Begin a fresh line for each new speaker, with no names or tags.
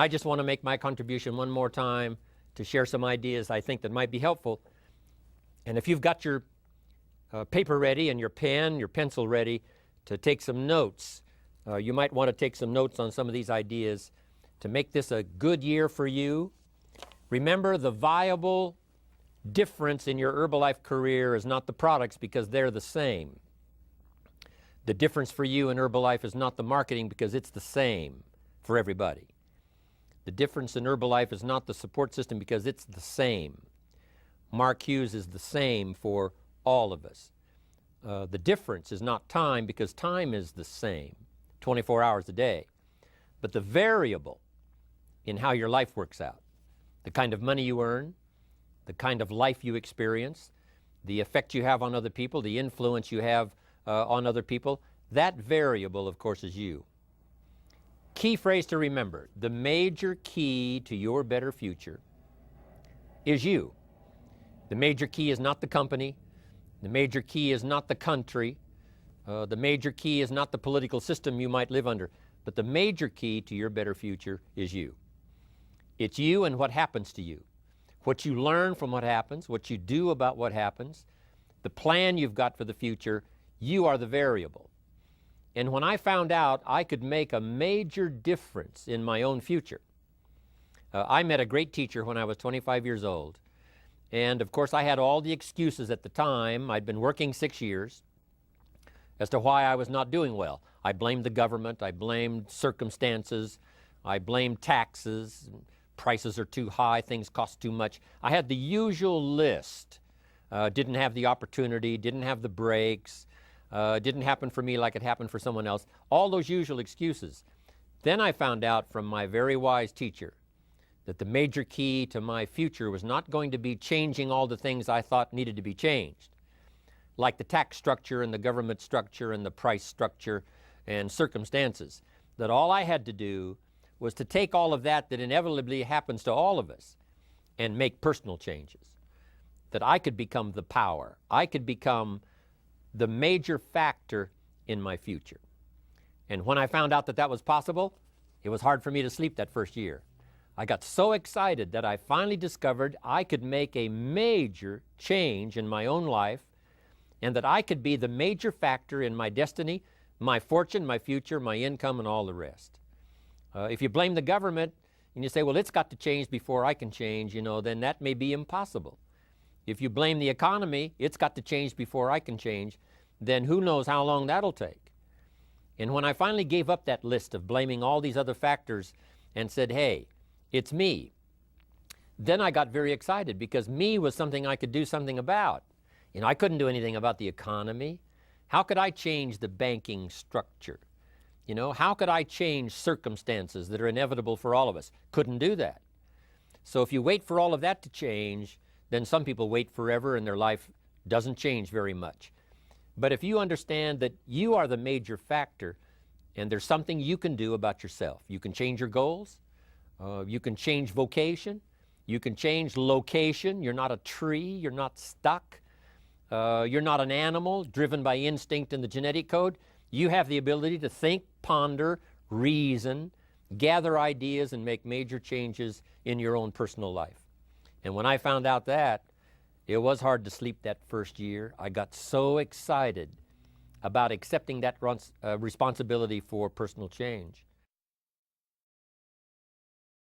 I just want to make my contribution one more time to share some ideas I think that might be helpful. And if you've got your paper ready and your pen, your pencil ready to take some notes, you might want to take some notes on some of these ideas to make this a good year for you. Remember, the viable difference in your Herbalife career is not the products, because they're the same. The difference for you in Herbalife is not the marketing, because it's the same for everybody. The difference in Herbalife is not the support system, because it's the same. Mark Hughes is the same for all of us. The difference is not time, because time is the same, 24 hours a day. But the variable in how your life works out, the kind of money you earn, the kind of life you experience, the effect you have on other people, the influence you have on other people, that variable, of course, is you. Key phrase to remember: the major key to your better future is you. The major key is not the company. The major key is not the country. The major key is not the political system you might live under. But the major key to your better future is you. It's you and what happens to you. What you learn from what happens, what you do about what happens, the plan you've got for the future, you are the variable. And when I found out I could make a major difference in my own future, I met a great teacher when I was 25 years old. And of course I had all the excuses at the time. I'd been working 6 years as to why I was not doing well. I blamed the government, I blamed circumstances, I blamed taxes, prices are too high, things cost too much. I had the usual list. Didn't have the opportunity, didn't have the breaks, didn't happen for me like it happened for someone else. All those usual excuses. Then I found out from my very wise teacher that the major key to my future was not going to be changing all the things I thought needed to be changed, like the tax structure and the government structure and the price structure and circumstances. That all I had to do was to take all of that inevitably happens to all of us and make personal changes. That I could become the power. I could become the major factor in my future. And when I found out that that was possible, it was hard for me to sleep that first year. I got so excited that I finally discovered I could make a major change in my own life, and that I could be the major factor in my destiny, my fortune, my future, my income, and all the rest. If you blame the government and you say, well, it's got to change before I can change, then that may be impossible. If you blame the economy, it's got to change before I can change, then who knows how long that'll take. And when I finally gave up that list of blaming all these other factors and said, hey, it's me, then I got very excited, because me was something I could do something about. I couldn't do anything about the economy. How could I change the banking structure? How could I change circumstances that are inevitable for all of us? Couldn't do that. So if you wait for all of that to change, then some people wait forever and their life doesn't change very much. But if you understand that you are the major factor and there's something you can do about yourself, you can change your goals, you can change vocation, you can change location. You're not a tree, you're not stuck, you're not an animal driven by instinct in the genetic code. You have the ability to think, ponder, reason, gather ideas, and make major changes in your own personal life. And when I found out that, it was hard to sleep that first year. I got so excited about accepting that responsibility for personal change.